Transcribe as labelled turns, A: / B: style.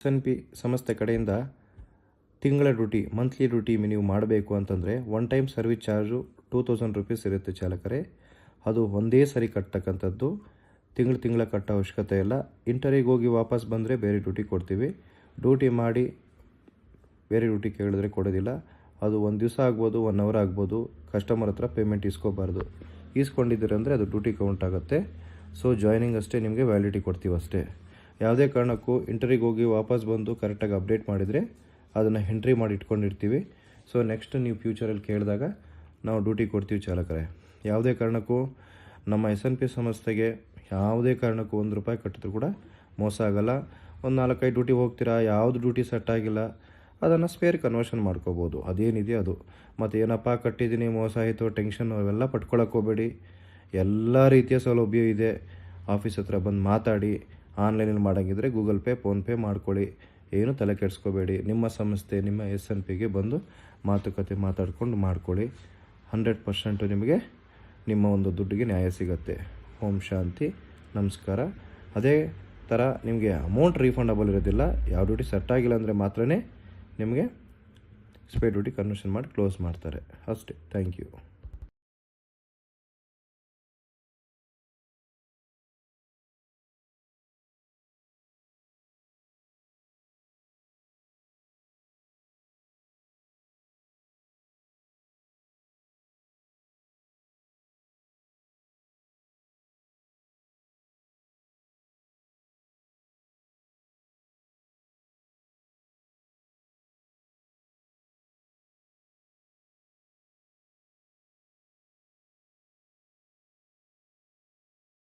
A: SNP ಸಂಸ್ಥೆ ಕಡೆಯಿಂದ ತಿಂಗಳ ಡ್ಯೂಟಿ ಮಂತ್ಲಿ ಡ್ಯೂಟಿ ನೀವು ಮಾಡಬೇಕು ಅಂತಂದರೆ one time service charge 2000 rupees ಇರುತ್ತೆ ಚಾಲಕರೇ. ಅದು ಒಂದೇ ಸರಿ ಕಟ್ಟತಕ್ಕಂಥದ್ದು. ತಿಂಗಳ ಕಟ್ಟೋ ಅವಶ್ಯಕತೆ ಇಲ್ಲ. ಇಂಟರಿಗೆ ಹೋಗಿ ವಾಪಸ್ ಬಂದರೆ ಬೇರೆ ಡ್ಯೂಟಿ ಕೊಡ್ತೀವಿ. ಡ್ಯೂಟಿ ಮಾಡಿ ಬೇರೆ ಡ್ಯೂಟಿ ಕೇಳಿದ್ರೆ ಕೊಡೋದಿಲ್ಲ. ಅದು ಒಂದು ದಿವಸ ಆಗ್ಬೋದು, 1 ಅವರ್ ಆಗ್ಬೋದು. ಕಸ್ಟಮರ್ ಹತ್ರ ಪೇಮೆಂಟ್ ಇಸ್ಕೋಬಾರ್ದು. ಈಸ್ಕೊಂಡಿದ್ದೀರಂದರೆ ಅದು ಡ್ಯೂಟಿ ಕೌಂಟ್ ಆಗುತ್ತೆ. ಸೊ ಜಾಯ್ನಿಂಗ್ ಅಷ್ಟೇ ನಿಮಗೆ ವ್ಯಾಲಿಡಿಟಿ ಕೊಡ್ತೀವಿ ಅಷ್ಟೇ. ಯಾವುದೇ ಕಾರಣಕ್ಕೂ ಇಂಟರಿಗೆ ಹೋಗಿ ವಾಪಸ್ ಬಂದು ಕರೆಕ್ಟಾಗಿ ಅಪ್ಡೇಟ್ ಮಾಡಿದರೆ ಅದನ್ನು ಎಂಟ್ರಿ ಮಾಡಿ ಇಟ್ಕೊಂಡಿರ್ತೀವಿ. ಸೊ ನೆಕ್ಸ್ಟ್ ನೀವು ಫ್ಯೂಚರಲ್ಲಿ ಕೇಳಿದಾಗ ನಾವು ಡ್ಯೂಟಿ ಕೊಡ್ತೀವಿ ಚಾಲಕರೇ. ಯಾವುದೇ ಕಾರಣಕ್ಕೂ ನಮ್ಮ SNP ಸಂಸ್ಥೆಗೆ ಯಾವುದೇ ಕಾರಣಕ್ಕೂ 1 ರೂಪಾಯಿ ಕಟ್ಟಿದ್ರು ಕೂಡ ಮೋಸ ಆಗಲ್ಲ. ಒಂದು 4-5 ಡ್ಯೂಟಿ ಹೋಗ್ತೀರಾ, ಯಾವುದು ಡ್ಯೂಟಿ ಸೆಟ್ ಆಗಿಲ್ಲ, ಅದನ್ನು ಸ್ಪೇರ್ ಕನ್ವರ್ಷನ್ ಮಾಡ್ಕೋಬೋದು. ಅದೇನಿದೆ ಅದು. ಮತ್ತು ಏನಪ್ಪ ಕಟ್ಟಿದ್ದೀನಿ ಮೋಸ ಆಯಿತು ಟೆನ್ಷನ್ ಅವೆಲ್ಲ ಪಟ್ಕೊಳಕ್ಕೆ ಹೋಗಬೇಡಿ. ಎಲ್ಲ ರೀತಿಯ ಸೌಲಭ್ಯ ಇದೆ. ಆಫೀಸ್ ಹತ್ರ ಬಂದು ಮಾತಾಡಿ. ಆನ್ಲೈನಲ್ಲಿ ಮಾಡೋಂಗಿದ್ರೆ ಗೂಗಲ್ ಪೇ, ಫೋನ್ಪೇ ಮಾಡ್ಕೊಳ್ಳಿ. ಏನು ತಲೆ ಕೆಡಿಸ್ಕೋಬೇಡಿ. ನಿಮ್ಮ ಸಂಸ್ಥೆ ನಿಮ್ಮ SNPಗೆ ಬಂದು ಮಾತುಕತೆ ಮಾತಾಡ್ಕೊಂಡು ಮಾಡ್ಕೊಳ್ಳಿ. 100% ನಿಮಗೆ ನಿಮ್ಮ ಒಂದು ದುಡ್ಡಿಗೆ ನ್ಯಾಯ ಸಿಗುತ್ತೆ. ಓಂ ಶಾಂತಿ. ನಮಸ್ಕಾರ. ಅದೇ ಥರ ನಿಮಗೆ ಅಮೌಂಟ್ ರೀಫಂಡಬಲ್ ಇರೋದಿಲ್ಲ. ಯಾವ ಡ್ಯೂಟಿ ಸೆಟ್ ಆಗಿಲ್ಲ ಅಂದರೆ ಮಾತ್ರ ನಿಮಗೆ ಸ್ಪೇರ್ ಡ್ಯೂಟಿ ಕನ್ವರ್ಷನ್ ಮಾಡಿ ಕ್ಲೋಸ್ ಮಾಡ್ತಾರೆ ಅಷ್ಟೇ. Thank you.